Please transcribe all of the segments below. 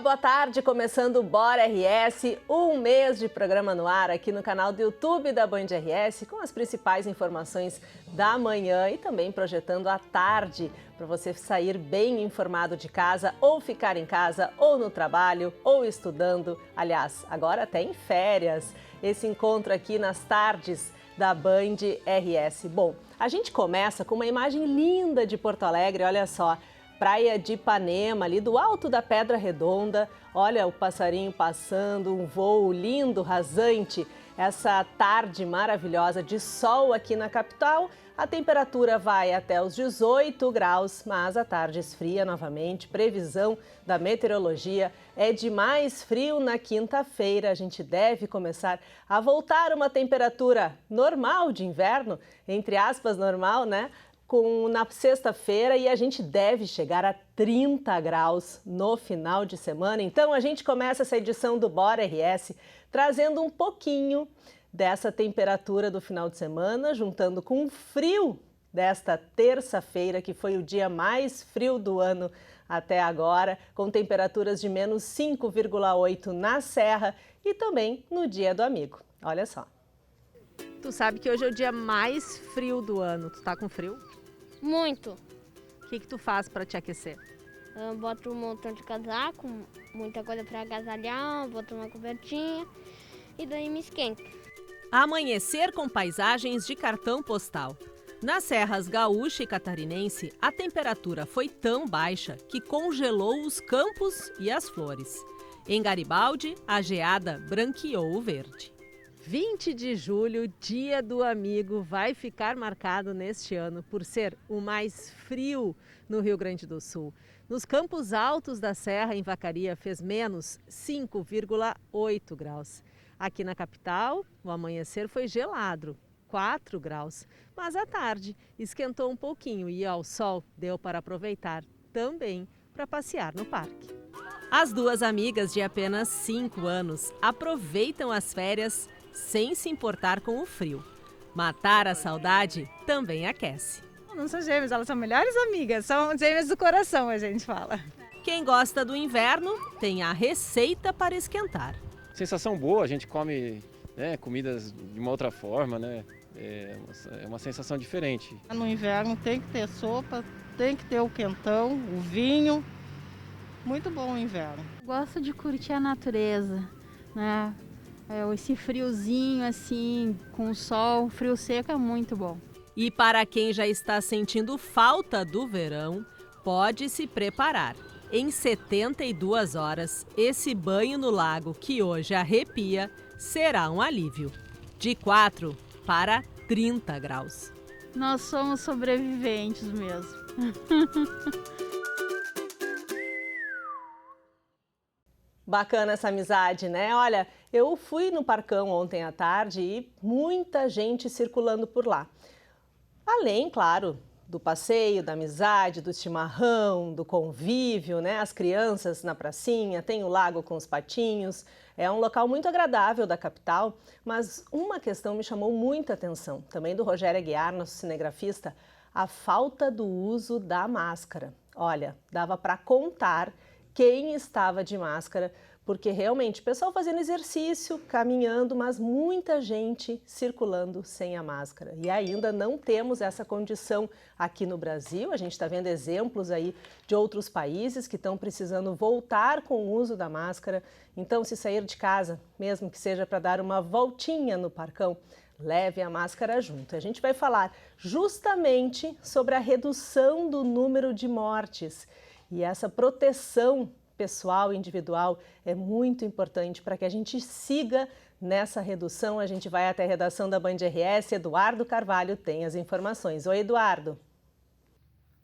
boa tarde, começando o Bora RS, um mês de programa no ar aqui no canal do YouTube da Band RS, com as principais informações da manhã e também projetando a tarde, para você sair bem informado de casa, ou ficar em casa, ou no trabalho, ou estudando, aliás, agora até em férias, esse encontro aqui nas tardes da Band RS. Bom, a gente começa com uma imagem linda de Porto Alegre, olha só. Praia de Ipanema, ali do alto da Pedra Redonda. Olha o passarinho passando, um voo lindo, rasante. Essa tarde maravilhosa de sol aqui na capital. A temperatura vai até os 18 graus, mas a tarde esfria novamente. Previsão da meteorologia é de mais frio na quinta-feira. A gente deve começar a voltar uma temperatura normal de inverno, entre aspas, normal, né? Na sexta-feira, e a gente deve chegar a 30 graus no final de semana. Então a gente começa essa edição do Bora RS trazendo um pouquinho dessa temperatura do final de semana, juntando com o frio desta terça-feira, que foi o dia mais frio do ano até agora, com temperaturas de menos 5,8 na Serra e também no Dia do Amigo. Olha só. Tu sabe que hoje é o dia mais frio do ano. Tu tá com frio? Muito. O que tu faz para te aquecer? Eu boto um montão de casaco, muita coisa para agasalhar, boto uma cobertinha e daí me esquento. Amanhecer com paisagens de cartão postal. Nas serras gaúcha e catarinense, a temperatura foi tão baixa que congelou os campos e as flores. Em Garibaldi, a geada branqueou o verde. 20 de julho, Dia do Amigo, vai ficar marcado neste ano por ser o mais frio no Rio Grande do Sul. Nos campos altos da Serra, em Vacaria, fez menos 5,8 graus. Aqui na capital, o amanhecer foi gelado, 4 graus. Mas à tarde esquentou um pouquinho e ao sol deu para aproveitar também para passear no parque. As duas amigas de apenas 5 anos aproveitam as férias sem se importar com o frio. Matar a saudade também aquece. Não são gêmeas, elas são melhores amigas, são gêmeas do coração, a gente fala. Quem gosta do inverno tem a receita para esquentar. Sensação boa, a gente come comidas de uma outra forma, né? É uma sensação diferente. No inverno tem que ter sopa, tem que ter o quentão, o vinho. Muito bom o inverno. Gosto de curtir a natureza, né? Esse friozinho assim, com o sol, frio seco é muito bom. E para quem já está sentindo falta do verão, pode se preparar. Em 72 horas, esse banho no lago que hoje arrepia será um alívio. De 4 para 30 graus. Nós somos sobreviventes mesmo. Bacana essa amizade, né? Olha, eu fui no Parcão ontem à tarde e muita gente circulando por lá. Além, claro, do passeio, da amizade, do chimarrão, do convívio, né? As crianças na pracinha, tem o lago com os patinhos. É um local muito agradável da capital, mas uma questão me chamou muita atenção, também do Rogério Aguiar, nosso cinegrafista, a falta do uso da máscara. Olha, dava para contar quem estava de máscara, porque realmente o pessoal fazendo exercício, caminhando, mas muita gente circulando sem a máscara. E ainda não temos essa condição aqui no Brasil. A gente está vendo exemplos aí de outros países que estão precisando voltar com o uso da máscara. Então, se sair de casa, mesmo que seja para dar uma voltinha no Parcão, leve a máscara junto. A gente vai falar justamente sobre a redução do número de mortes. E essa proteção pessoal, individual, é muito importante para que a gente siga nessa redução. A gente vai até a redação da Band RS, Eduardo Carvalho tem as informações. Oi, Eduardo.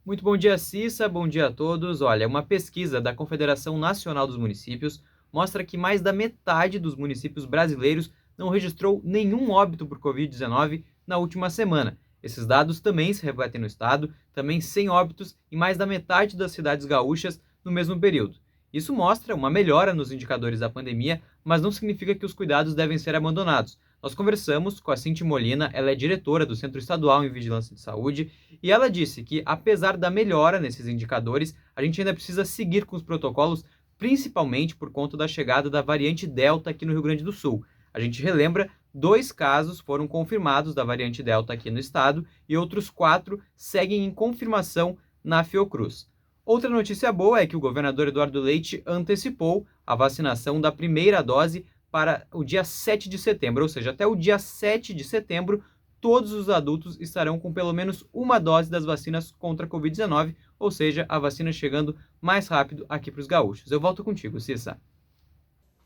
Muito bom dia, Cissa, bom dia a todos. Olha, uma pesquisa da Confederação Nacional dos Municípios mostra que mais da metade dos municípios brasileiros não registrou nenhum óbito por Covid-19 na última semana. Esses dados também se refletem no estado, também sem óbitos em mais da metade das cidades gaúchas no mesmo período. Isso mostra uma melhora nos indicadores da pandemia, mas não significa que os cuidados devem ser abandonados. Nós conversamos com a Cinti Molina, ela é diretora do Centro Estadual em Vigilância de Saúde, e ela disse que, apesar da melhora nesses indicadores, a gente ainda precisa seguir com os protocolos principalmente por conta da chegada da variante Delta aqui no Rio Grande do Sul. A gente relembra, 2 casos foram confirmados da variante Delta aqui no estado e outros 4 seguem em confirmação na Fiocruz. Outra notícia boa é que o governador Eduardo Leite antecipou a vacinação da primeira dose para o dia 7 de setembro, ou seja, até o dia 7 de setembro, todos os adultos estarão com pelo menos uma dose das vacinas contra a Covid-19, ou seja, a vacina chegando mais rápido aqui para os gaúchos. Eu volto contigo, Cissa.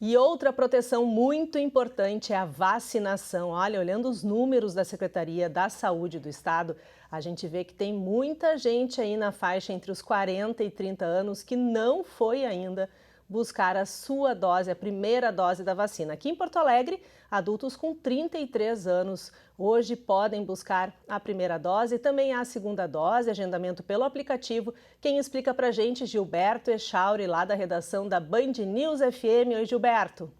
E outra proteção muito importante é a vacinação. Olha, olhando os números da Secretaria da Saúde do Estado, a gente vê que tem muita gente aí na faixa entre os 40 e 30 anos que não foi ainda buscar a sua dose, a primeira dose da vacina. Aqui em Porto Alegre, adultos com 33 anos hoje podem buscar a primeira dose e também a segunda dose, agendamento pelo aplicativo. Quem explica pra gente, Gilberto Echauri, lá da redação da Band News FM. Oi, Gilberto.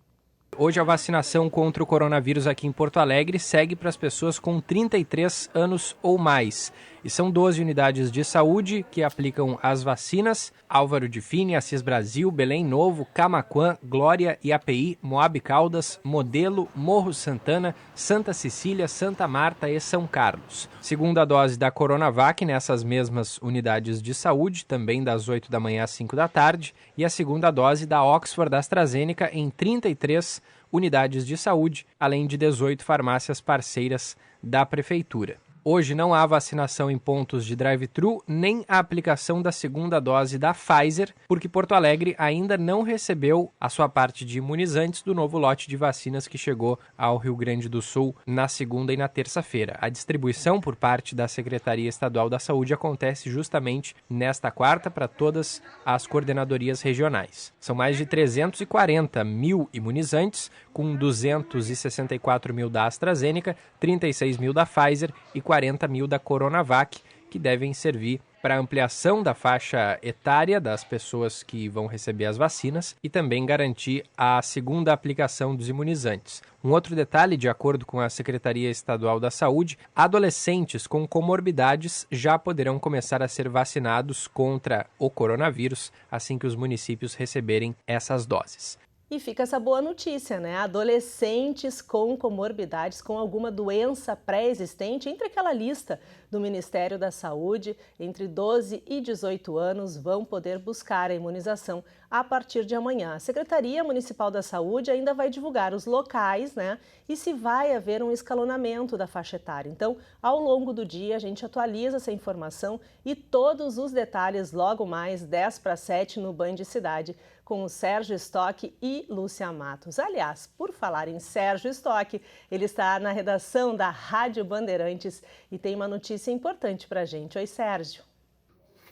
Hoje a vacinação contra o coronavírus aqui em Porto Alegre segue para as pessoas com 33 anos ou mais. E são 12 unidades de saúde que aplicam as vacinas: Álvaro de Fini, Assis Brasil, Belém Novo, Camaquã, Glória e API, Moab Caldas, Modelo, Morro Santana, Santa Cecília, Santa Marta e São Carlos. Segunda dose da Coronavac nessas mesmas unidades de saúde, também das 8 da manhã às 5 da tarde, e a segunda dose da Oxford AstraZeneca em 33 unidades de saúde, além de 18 farmácias parceiras da Prefeitura. Hoje não há vacinação em pontos de drive-thru, nem a aplicação da segunda dose da Pfizer, porque Porto Alegre ainda não recebeu a sua parte de imunizantes do novo lote de vacinas que chegou ao Rio Grande do Sul na segunda e na terça-feira. A distribuição por parte da Secretaria Estadual da Saúde acontece justamente nesta quarta para todas as coordenadorias regionais. São mais de 340 mil imunizantes, com 264 mil da AstraZeneca, 36 mil da Pfizer e 40 mil da Coronavac, que devem servir para a ampliação da faixa etária das pessoas que vão receber as vacinas e também garantir a segunda aplicação dos imunizantes. Um outro detalhe, de acordo com a Secretaria Estadual da Saúde, adolescentes com comorbidades já poderão começar a ser vacinados contra o coronavírus assim que os municípios receberem essas doses. E fica essa boa notícia, né? Adolescentes com comorbidades, com alguma doença pré-existente, entre aquela lista do Ministério da Saúde, entre 12 e 18 anos, vão poder buscar a imunização a partir de amanhã. A Secretaria Municipal da Saúde ainda vai divulgar os locais, né? E se vai haver um escalonamento da faixa etária. Então, ao longo do dia, a gente atualiza essa informação e todos os detalhes logo mais 10 para 7 no Band Cidade, com o Sérgio Stock e Lúcia Matos. Aliás, por falar em Sérgio Stock, ele está na redação da Rádio Bandeirantes e tem uma notícia importante para a gente. Oi, Sérgio.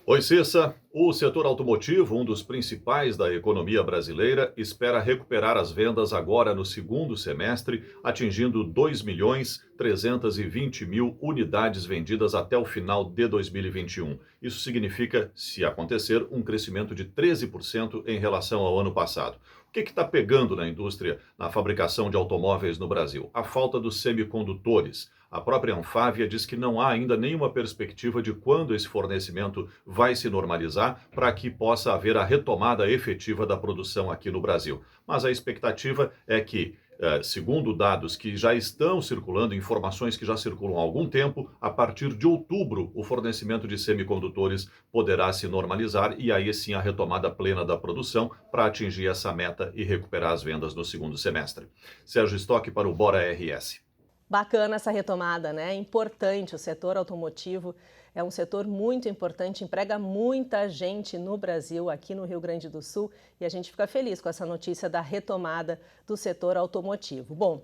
Oi, Cissa. O setor automotivo, um dos principais da economia brasileira, espera recuperar as vendas agora no segundo semestre, atingindo 2.320.000 unidades vendidas até o final de 2021. Isso significa, se acontecer, um crescimento de 13% em relação ao ano passado. O que está pegando na indústria, na fabricação de automóveis no Brasil? A falta dos semicondutores. A própria Anfávia diz que não há ainda nenhuma perspectiva de quando esse fornecimento vai se normalizar para que possa haver a retomada efetiva da produção aqui no Brasil. Mas a expectativa é que, segundo dados que já estão circulando, informações que já circulam há algum tempo, a partir de outubro o fornecimento de semicondutores poderá se normalizar e aí sim a retomada plena da produção para atingir essa meta e recuperar as vendas no segundo semestre. Sérgio Stock para o Bora RS. Bacana essa retomada, né? Importante, o setor automotivo é um setor muito importante, emprega muita gente no Brasil, aqui no Rio Grande do Sul, e a gente fica feliz com essa notícia da retomada do setor automotivo. Bom,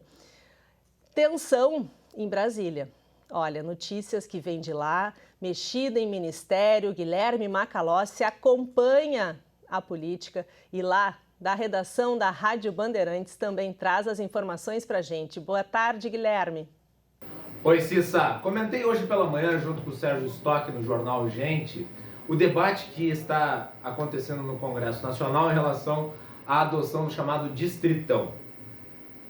tensão em Brasília. Olha, notícias que vêm de lá, mexida em ministério, Guilherme Macalossi acompanha a política e lá da redação da Rádio Bandeirantes também traz as informações para a gente. Boa tarde, Guilherme. Oi, Cissa. Comentei hoje pela manhã, junto com o Sérgio Stock, no jornal Gente, o debate que está acontecendo no Congresso Nacional em relação à adoção do chamado Distritão.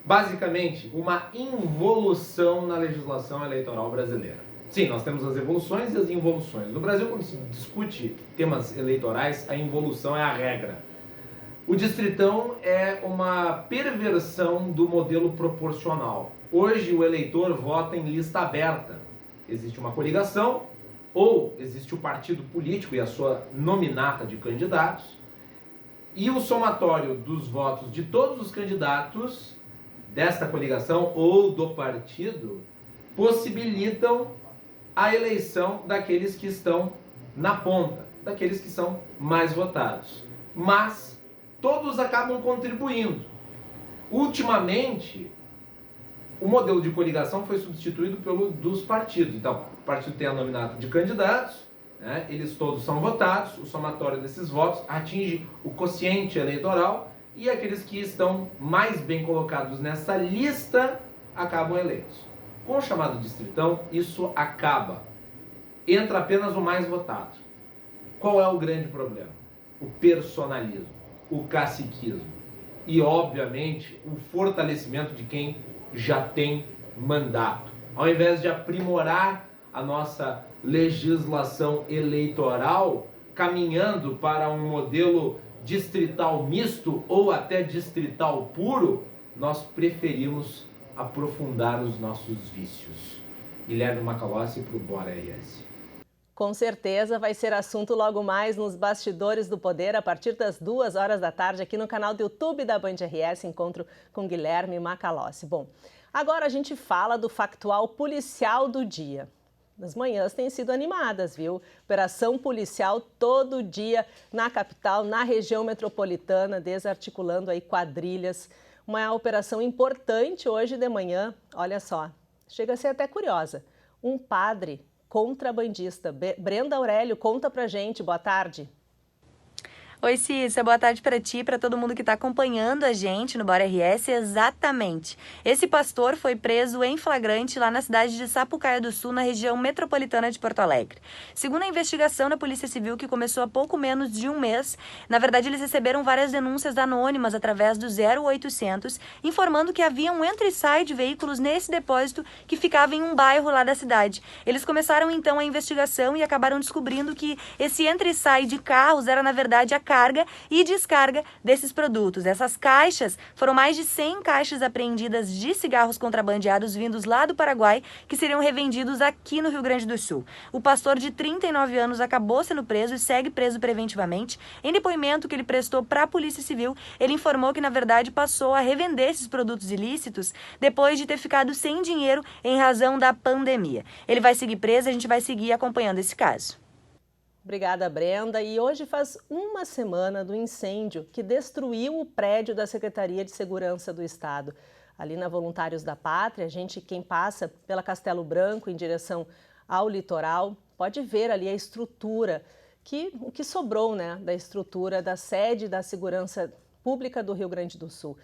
Basicamente, uma involução na legislação eleitoral brasileira. Sim, nós temos as evoluções e as involuções. No Brasil, quando se discute temas eleitorais, a involução é a regra. O distritão é uma perversão do modelo proporcional. Hoje o eleitor vota em lista aberta. Existe uma coligação ou existe o partido político e a sua nominata de candidatos, e o somatório dos votos de todos os candidatos desta coligação ou do partido possibilitam a eleição daqueles que estão na ponta, daqueles que são mais votados. Mas todos acabam contribuindo. Ultimamente, o modelo de coligação foi substituído pelo dos partidos. Então, o partido tem a nominata de candidatos, né? Eles todos são votados, o somatório desses votos atinge o quociente eleitoral e aqueles que estão mais bem colocados nessa lista acabam eleitos. Com o chamado distritão, isso acaba. Entra apenas o mais votado. Qual é o grande problema? O personalismo, o caciquismo e, obviamente, o fortalecimento de quem já tem mandato. Ao invés de aprimorar a nossa legislação eleitoral, caminhando para um modelo distrital misto ou até distrital puro, nós preferimos aprofundar os nossos vícios. Guilherme Macalossi para o Bora RS. Com certeza vai ser assunto logo mais nos Bastidores do Poder, a partir das 2h da tarde, aqui no canal do YouTube da Band RS, encontro com Guilherme Macalossi. Bom, agora a gente fala do factual policial do dia. As manhãs têm sido animadas, viu? Operação policial todo dia na capital, na região metropolitana, desarticulando aí quadrilhas. Uma operação importante hoje de manhã, olha só, chega a ser até curiosa. Um padre contrabandista. Brenda Aurélio, conta pra gente, boa tarde. Oi, Cissa, boa tarde para ti e para todo mundo que está acompanhando a gente no Bora RS. Exatamente. Esse pastor foi preso em flagrante lá na cidade de Sapucaia do Sul, na região metropolitana de Porto Alegre. Segundo a investigação da Polícia Civil, que começou há pouco menos de um mês, na verdade eles receberam várias denúncias anônimas através do 0800, informando que havia um entra e sai de veículos nesse depósito que ficava em um bairro lá da cidade. Eles começaram então a investigação e acabaram descobrindo que esse entra e sai de carros era na verdade a carga e descarga desses produtos. Essas caixas foram mais de 100 caixas apreendidas de cigarros contrabandeados vindos lá do Paraguai, que seriam revendidos aqui no Rio Grande do Sul. O pastor de 39 anos acabou sendo preso e segue preso preventivamente. Em depoimento que ele prestou para a Polícia Civil, ele informou que na verdade passou a revender esses produtos ilícitos depois de ter ficado sem dinheiro em razão da pandemia. Ele vai seguir preso, a gente vai seguir acompanhando esse caso. Obrigada, Brenda. E hoje faz uma semana do incêndio que destruiu o prédio da Secretaria de Segurança do Estado. Ali na Voluntários da Pátria, quem passa pela Castelo Branco em direção ao litoral, pode ver ali a estrutura, o que sobrou, né, da estrutura da sede da Segurança Pública do Rio Grande do Sul.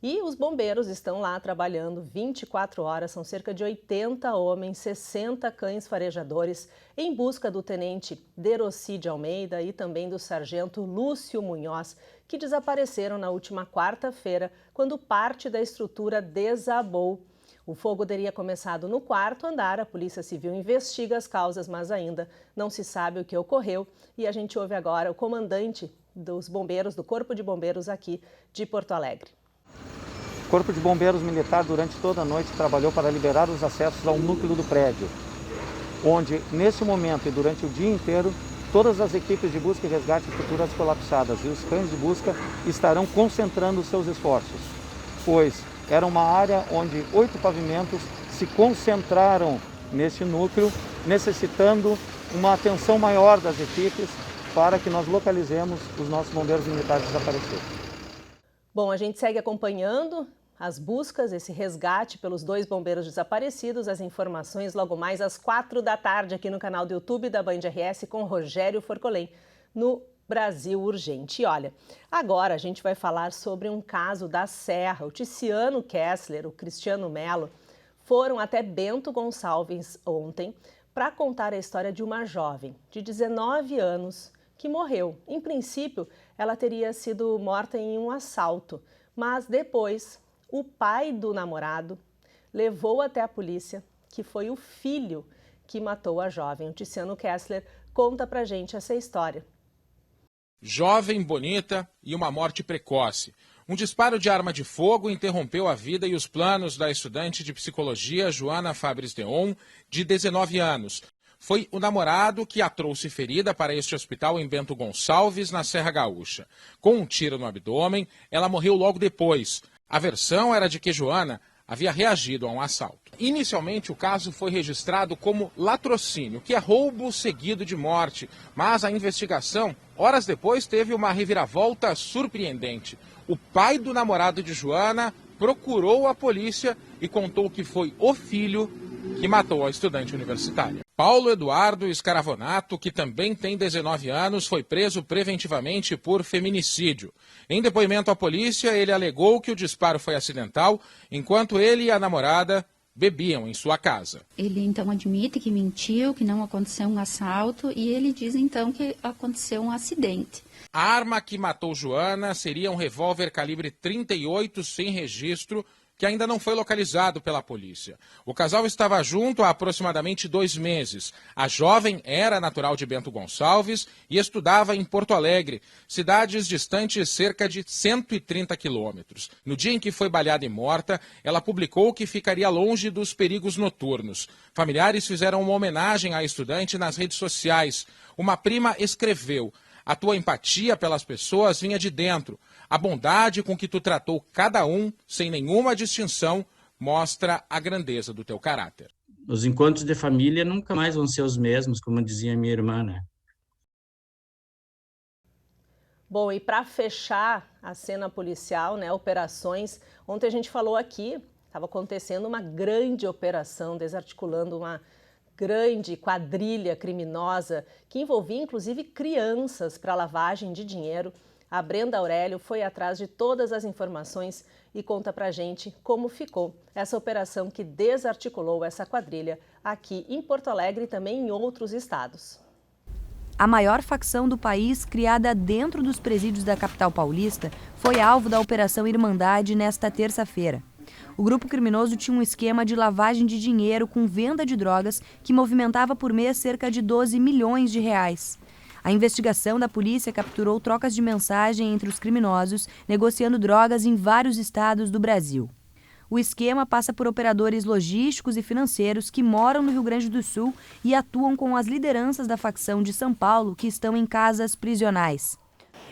E os bombeiros estão lá trabalhando 24 horas, são cerca de 80 homens, 60 cães farejadores, em busca do tenente Deroci de Almeida e também do sargento Lúcio Munhoz, que desapareceram na última quarta-feira, quando parte da estrutura desabou. O fogo teria começado no quarto andar, a Polícia Civil investiga as causas, mas ainda não se sabe o que ocorreu. E a gente ouve agora o comandante dos bombeiros, do Corpo de Bombeiros aqui de Porto Alegre. O Corpo de Bombeiros Militar, durante toda a noite, trabalhou para liberar os acessos ao núcleo do prédio, onde, nesse momento e durante o dia inteiro, todas as equipes de busca e resgate futuras colapsadas e os cães de busca estarão concentrando seus esforços, pois era uma área onde 8 pavimentos se concentraram neste núcleo, necessitando uma atenção maior das equipes para que nós localizemos os nossos bombeiros militares desaparecidos. Bom, a gente segue acompanhando as buscas, esse resgate pelos 2 bombeiros desaparecidos. As informações logo mais às 4 da tarde aqui no canal do YouTube da Band RS com Rogério Forcolém, no Brasil Urgente. E olha, agora a gente vai falar sobre um caso da Serra. O Ticiano Kessler, o Cristiano Melo, foram até Bento Gonçalves ontem para contar a história de uma jovem de 19 anos que morreu. Em princípio, ela teria sido morta em um assalto, mas depois o pai do namorado levou até a polícia que foi o filho que matou a jovem. O Ticiano Kessler conta pra gente essa história. Jovem, bonita e uma morte precoce. Um disparo de arma de fogo interrompeu a vida e os planos da estudante de psicologia Joana Fabris Deon, de 19 anos. Foi o namorado que a trouxe ferida para este hospital em Bento Gonçalves, na Serra Gaúcha. Com um tiro no abdômen, ela morreu logo depois. A versão era de que Joana havia reagido a um assalto. Inicialmente, o caso foi registrado como latrocínio, que é roubo seguido de morte. Mas a investigação, horas depois, teve uma reviravolta surpreendente. O pai do namorado de Joana procurou a polícia e contou que foi o filho que matou a estudante universitária. Paulo Eduardo Scaravonato, que também tem 19 anos, foi preso preventivamente por feminicídio. Em depoimento à polícia, ele alegou que o disparo foi acidental, enquanto ele e a namorada bebiam em sua casa. Ele então admite que mentiu, que não aconteceu um assalto, e ele diz então que aconteceu um acidente. A arma que matou Joana seria um revólver calibre 38 sem registro, que ainda não foi localizado pela polícia. O casal estava junto há aproximadamente 2 meses. A jovem era natural de Bento Gonçalves e estudava em Porto Alegre, cidades distantes cerca de 130 quilômetros. No dia em que foi baleada e morta, ela publicou que ficaria longe dos perigos noturnos. Familiares fizeram uma homenagem à estudante nas redes sociais. Uma prima escreveu: "A tua empatia pelas pessoas vinha de dentro. A bondade com que tu tratou cada um, sem nenhuma distinção, mostra a grandeza do teu caráter." Os encontros de família nunca mais vão ser os mesmos, como dizia minha irmã, né? Bom, e para fechar a cena policial, né, operações, ontem a gente falou aqui, estava acontecendo uma grande operação, desarticulando uma grande quadrilha criminosa que envolvia inclusive crianças para lavagem de dinheiro. A Brenda Aurélio foi atrás de todas as informações e conta pra gente como ficou essa operação que desarticulou essa quadrilha aqui em Porto Alegre e também em outros estados. A maior facção do país, criada dentro dos presídios da capital paulista, foi alvo da Operação Irmandade nesta terça-feira. O grupo criminoso tinha um esquema de lavagem de dinheiro com venda de drogas que movimentava por mês cerca de 12 milhões de reais. A investigação da polícia capturou trocas de mensagem entre os criminosos, negociando drogas em vários estados do Brasil. O esquema passa por operadores logísticos e financeiros que moram no Rio Grande do Sul e atuam com as lideranças da facção de São Paulo que estão em casas prisionais.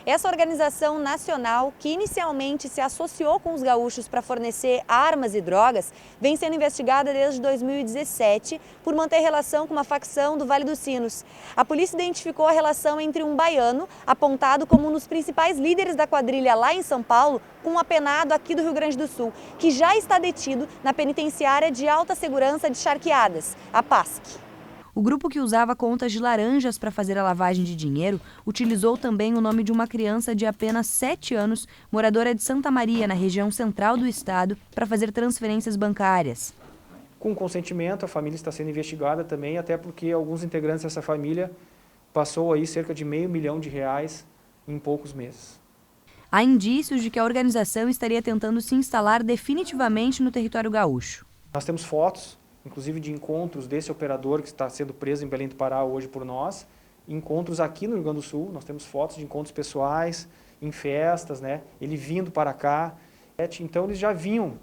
Essa organização nacional, que inicialmente se associou com os gaúchos para fornecer armas e drogas, vem sendo investigada desde 2017 por manter relação com uma facção do Vale dos Sinos. A polícia identificou a relação entre um baiano, apontado como um dos principais líderes da quadrilha lá em São Paulo, com um apenado aqui do Rio Grande do Sul, que já está detido na penitenciária de alta segurança de Charqueadas, a PASC. O grupo que usava contas de laranjas para fazer a lavagem de dinheiro utilizou também o nome de uma criança de apenas 7 anos, moradora de Santa Maria, na região central do estado, para fazer transferências bancárias. Com consentimento, a família está sendo investigada também, até porque alguns integrantes dessa família passou aí cerca de R$500 mil em poucos meses. Há indícios de que a organização estaria tentando se instalar definitivamente no território gaúcho. Nós temos fotos, inclusive de encontros desse operador que está sendo preso em Belém do Pará hoje por nós, encontros aqui no Rio Grande do Sul, nós temos fotos de encontros pessoais, em festas, né? Ele vindo para cá. Então eles já vinham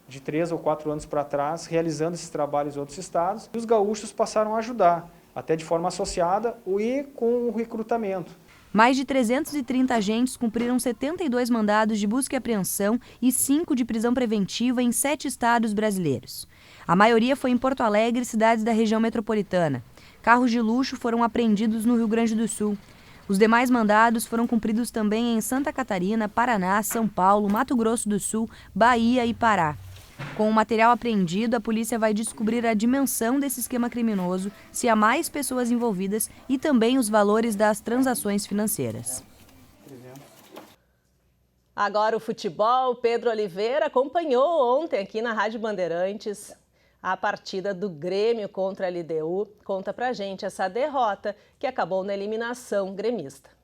de 3 ou 4 anos para trás realizando esses trabalhos em outros estados e os gaúchos passaram a ajudar, até de forma associada e com o recrutamento. Mais de 330 agentes cumpriram 72 mandados de busca e apreensão e 5 de prisão preventiva em 7 estados brasileiros. A maioria foi em Porto Alegre e cidades da região metropolitana. Carros de luxo foram apreendidos no Rio Grande do Sul. Os demais mandados foram cumpridos também em Santa Catarina, Paraná, São Paulo, Mato Grosso do Sul, Bahia e Pará. Com o material apreendido, a polícia vai descobrir a dimensão desse esquema criminoso, se há mais pessoas envolvidas e também os valores das transações financeiras. Agora o futebol. Pedro Oliveira acompanhou ontem aqui na Rádio Bandeirantes a partida do Grêmio contra a LDU. Conta pra gente essa derrota que acabou na eliminação gremista.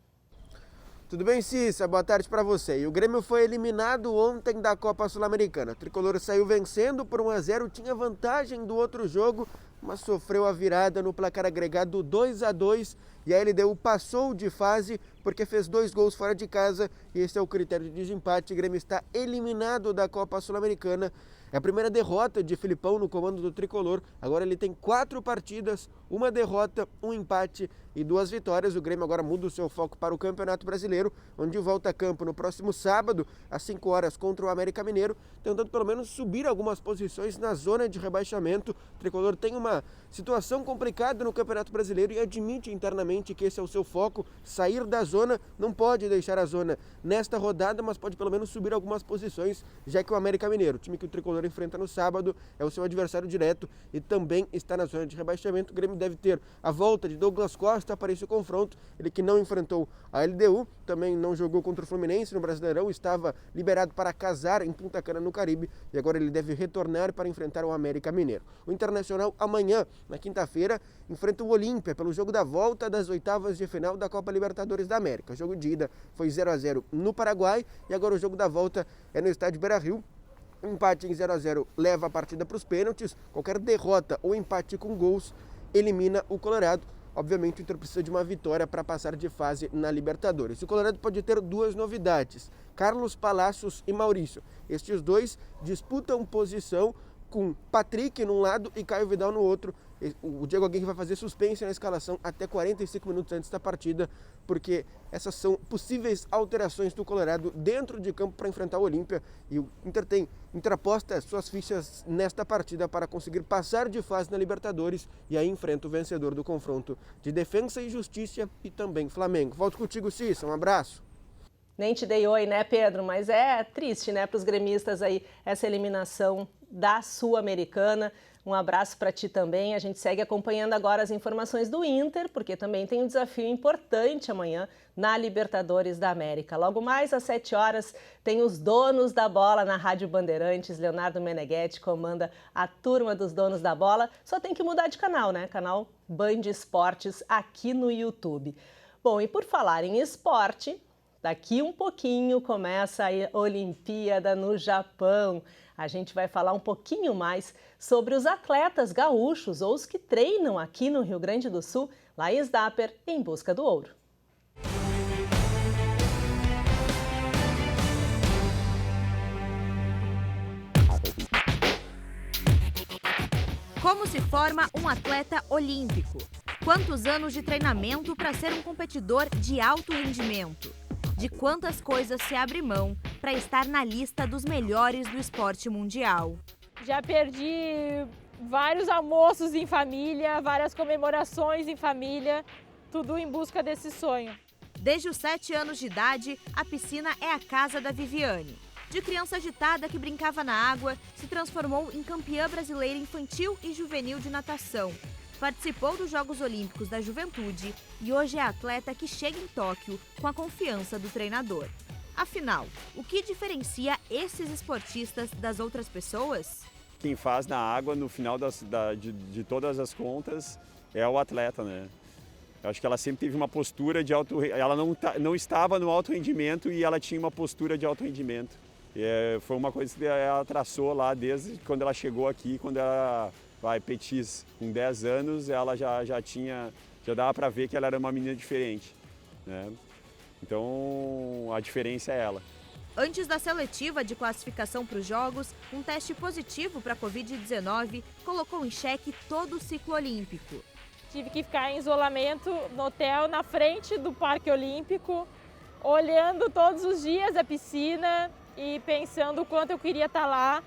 Tudo bem, Cissa? Boa tarde para você. E o Grêmio foi eliminado ontem da Copa Sul-Americana. O tricolor saiu vencendo por 1-0, tinha vantagem do outro jogo, mas sofreu a virada no placar agregado 2-2 e a LDU passou de fase porque fez 2 gols fora de casa e esse é o critério de desempate. O Grêmio está eliminado da Copa Sul-Americana. É a primeira derrota de Filipão no comando do Tricolor. Agora ele tem 4 partidas, 1 derrota, 1 empate e 2 vitórias. O Grêmio agora muda o seu foco para o Campeonato Brasileiro, onde volta a campo no próximo sábado, às 5 horas, contra o América Mineiro, tentando pelo menos subir algumas posições na zona de rebaixamento. O Tricolor tem uma situação complicada no Campeonato Brasileiro e admite internamente que esse é o seu foco, sair da zona. Não pode deixar a zona nesta rodada, mas pode pelo menos subir algumas posições, já que o América Mineiro, o time que o Tricolor enfrenta no sábado, é o seu adversário direto e também está na zona de rebaixamento. O Grêmio deve ter a volta de Douglas Costa para esse confronto, ele que não enfrentou a LDU, também não jogou contra o Fluminense no Brasileirão, estava liberado para casar em Punta Cana, no Caribe, e agora ele deve retornar para enfrentar o América Mineiro. O Internacional amanhã, na quinta-feira, enfrenta o Olímpia pelo jogo da volta das oitavas de final da Copa Libertadores da América. O jogo de ida foi 0-0 no Paraguai e agora o jogo da volta é no estádio Beira-Rio. Um empate em 0-0 leva a partida para os pênaltis. Qualquer derrota ou empate com gols elimina o Colorado. Obviamente o Inter precisa de uma vitória para passar de fase na Libertadores. O Colorado pode ter 2 novidades: Carlos Palacios e Maurício. Estes 2 disputam posição com Patrick num lado e Caio Vidal no outro. O Diego Aguirre vai fazer suspense na escalação até 45 minutos antes da partida, porque essas são possíveis alterações do Colorado dentro de campo para enfrentar o Olímpia. E o Inter aposta suas fichas nesta partida para conseguir passar de fase na Libertadores e aí enfrenta o vencedor do confronto de Defensa e Justiça e também Flamengo. Volto contigo, Cissa. Um abraço. Nem te dei oi, né, Pedro? Mas é triste, né, para os gremistas aí, essa eliminação da Sul-Americana. Um abraço para ti também. A gente segue acompanhando agora as informações do Inter, porque também tem um desafio importante amanhã na Libertadores da América. Logo mais às 7 horas tem os donos da bola na Rádio Bandeirantes. Leonardo Meneghetti comanda a turma dos donos da bola. Só tem que mudar de canal, né? Canal Band Esportes aqui no YouTube. Bom, e por falar em esporte, daqui um pouquinho começa a Olimpíada no Japão. A gente vai falar um pouquinho mais sobre os atletas gaúchos ou os que treinam aqui no Rio Grande do Sul, Laís Dapper, em busca do ouro. Como se forma um atleta olímpico? Quantos anos de treinamento para ser um competidor de alto rendimento? De quantas coisas se abre mão para estar na lista dos melhores do esporte mundial? Já perdi vários almoços em família, várias comemorações em família, tudo em busca desse sonho. Desde os 7 anos de idade, a piscina é a casa da Viviane. De criança agitada que brincava na água, se transformou em campeã brasileira infantil e juvenil de natação. Participou dos Jogos Olímpicos da Juventude e hoje é a atleta que chega em Tóquio com a confiança do treinador. Afinal, o que diferencia esses esportistas das outras pessoas? Quem faz na água, no final de todas as contas, é o atleta, né? Eu acho que ela sempre teve uma postura de alto rendimento. Ela não estava no alto rendimento e ela tinha uma postura de alto rendimento. Foi uma coisa que ela traçou lá desde quando ela chegou aqui, quando ela petis, com 10 anos, ela já dava para ver que ela era uma menina diferente, né? Então, a diferença é ela. Antes da seletiva de classificação para os Jogos, um teste positivo para a Covid-19 colocou em xeque todo o ciclo olímpico. Tive que ficar em isolamento no hotel, na frente do Parque Olímpico, olhando todos os dias a piscina e pensando o quanto eu queria estar lá,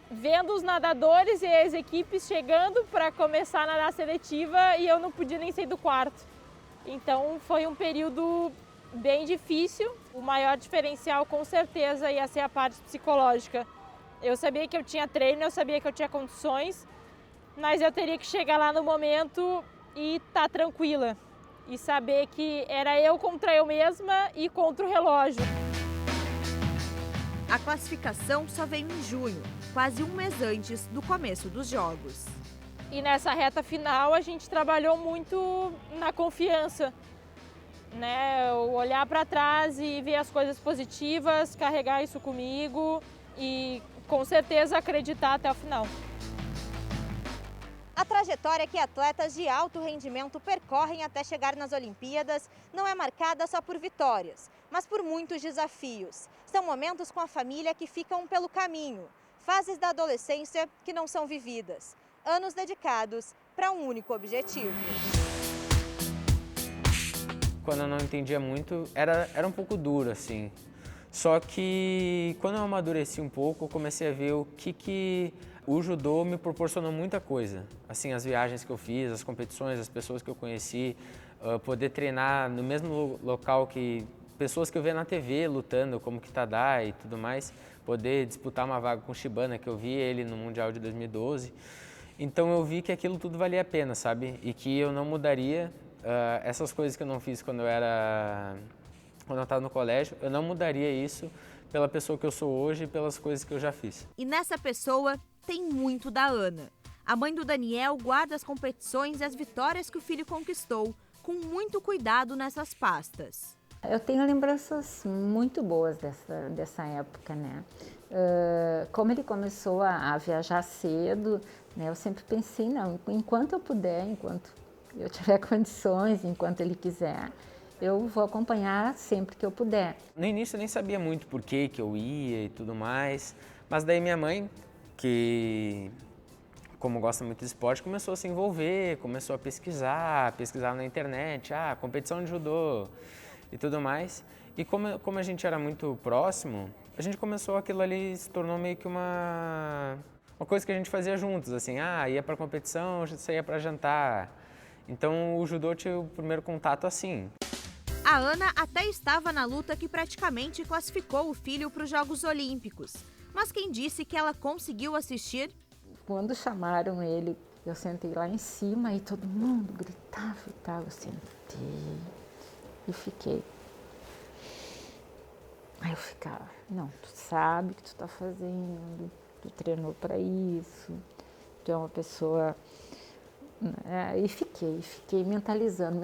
vendo os nadadores e as equipes chegando para começar a nadar seletiva e eu não podia nem sair do quarto. Então foi um período bem difícil. O maior diferencial com certeza ia ser a parte psicológica. Eu sabia que eu tinha treino, eu sabia que eu tinha condições, mas eu teria que chegar lá no momento e estar tranquila e saber que era eu contra eu mesma e contra o relógio. A classificação só veio em junho, quase um mês antes do começo dos Jogos. E nessa reta final a gente trabalhou muito na confiança, né? Olhar para trás e ver as coisas positivas, carregar isso comigo e com certeza acreditar até o final. A trajetória que atletas de alto rendimento percorrem até chegar nas Olimpíadas não é marcada só por vitórias, mas por muitos desafios. São momentos com a família que ficam pelo caminho, fases da adolescência que não são vividas, anos dedicados para um único objetivo. Quando eu não entendia muito, era um pouco duro, assim. Só que quando eu amadureci um pouco, eu comecei a ver o que o judô me proporcionou muita coisa. Assim, as viagens que eu fiz, as competições, as pessoas que eu conheci, poder treinar no mesmo local que pessoas que eu via na TV lutando, como Kitadai e tudo mais, poder disputar uma vaga com o Shibana, que eu vi ele no Mundial de 2012. Então eu vi que aquilo tudo valia a pena, sabe? E que eu não mudaria essas coisas que eu não fiz quando eu estava no colégio, eu não mudaria isso pela pessoa que eu sou hoje e pelas coisas que eu já fiz. E nessa pessoa tem muito da Ana. A mãe do Daniel guarda as competições e as vitórias que o filho conquistou, com muito cuidado nessas pastas. Eu tenho lembranças muito boas dessa época, né? Como ele começou a viajar cedo, né? Eu sempre pensei, não, enquanto eu puder, enquanto eu tiver condições, enquanto ele quiser, eu vou acompanhar sempre que eu puder. No início eu nem sabia muito por que eu ia e tudo mais, mas daí minha mãe, que como gosta muito de esporte, começou a se envolver, começou a pesquisar na internet, competição de judô e tudo mais. E como a gente era muito próximo, a gente começou, aquilo ali se tornou meio que uma coisa que a gente fazia juntos, assim, ia pra competição, saía pra jantar. Então o judô tinha o primeiro contato assim. A Ana até estava na luta que praticamente classificou o filho para os Jogos Olímpicos. Mas quem disse que ela conseguiu assistir? Quando chamaram ele, eu sentei lá em cima e todo mundo gritava e tal. Eu sentei e fiquei. Aí eu ficava, não, tu sabe o que tu tá fazendo, tu treinou para isso, tu é uma pessoa... E fiquei mentalizando.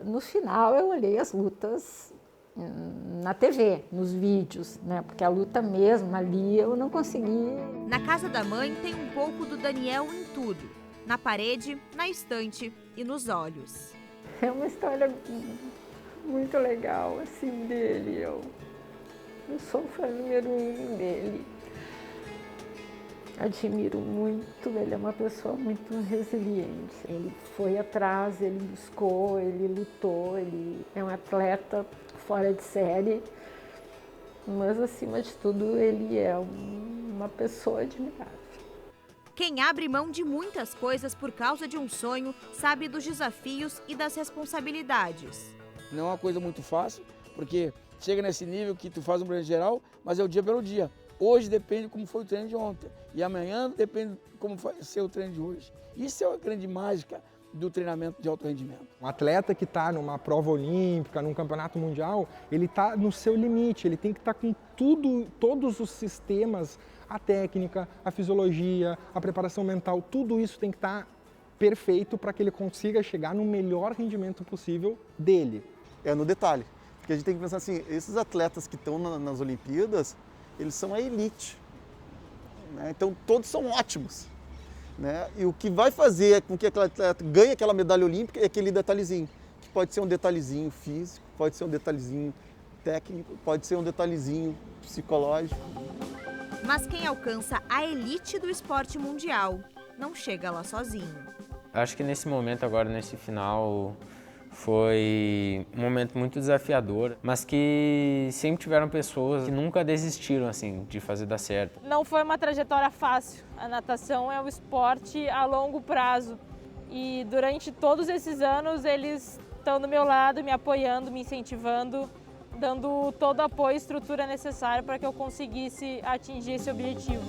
No final eu olhei as lutas na TV, nos vídeos, né? Porque a luta mesmo ali eu não consegui. Na casa da mãe tem um pouco do Daniel em tudo. Na parede, na estante e nos olhos. É uma história muito legal, assim, dele. Eu sou fã número 1 dele. Admiro muito, ele é uma pessoa muito resiliente. Ele foi atrás, ele buscou, ele lutou, ele é um atleta fora de série, mas acima de tudo ele é uma pessoa admirável. Quem abre mão de muitas coisas por causa de um sonho sabe dos desafios e das responsabilidades. Não é uma coisa muito fácil, porque chega nesse nível que tu faz um treino geral, mas é o dia pelo dia. Hoje depende de como foi o treino de ontem. E amanhã depende de como vai ser o treino de hoje. Isso é a grande mágica do treinamento de alto rendimento. Um atleta que está numa prova olímpica, num campeonato mundial, ele está no seu limite, ele tem que estar com todos os sistemas, a técnica, a fisiologia, a preparação mental, tudo isso tem que estar perfeito para que ele consiga chegar no melhor rendimento possível dele. É no detalhe, porque a gente tem que pensar assim, esses atletas que estão nas Olimpíadas, eles são a elite, né? Então todos são ótimos, né? E o que vai fazer com que aquele atleta ganhe aquela medalha olímpica é aquele detalhezinho, que pode ser um detalhezinho físico, pode ser um detalhezinho técnico, pode ser um detalhezinho psicológico. Mas quem alcança a elite do esporte mundial não chega lá sozinho. Acho que nesse momento agora, nesse final, foi um momento muito desafiador, mas que sempre tiveram pessoas que nunca desistiram assim de fazer dar certo. Não foi uma trajetória fácil. A natação é um esporte a longo prazo e durante todos esses anos eles estão do meu lado, me apoiando, me incentivando, dando todo o apoio e estrutura necessária para que eu conseguisse atingir esse objetivo.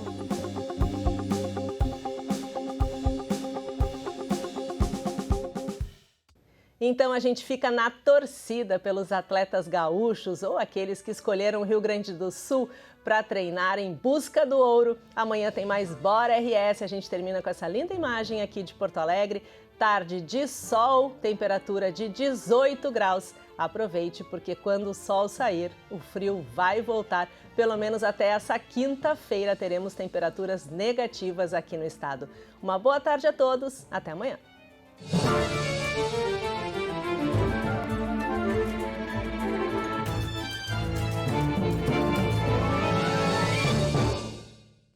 Então a gente fica na torcida pelos atletas gaúchos ou aqueles que escolheram o Rio Grande do Sul para treinar em busca do ouro. Amanhã tem mais Bora RS, a gente termina com essa linda imagem aqui de Porto Alegre. tarde de sol, temperatura de 18 graus. Aproveite, porque quando o sol sair, o frio vai voltar. Pelo menos até essa quinta-feira teremos temperaturas negativas aqui no estado. Uma boa tarde a todos, até amanhã.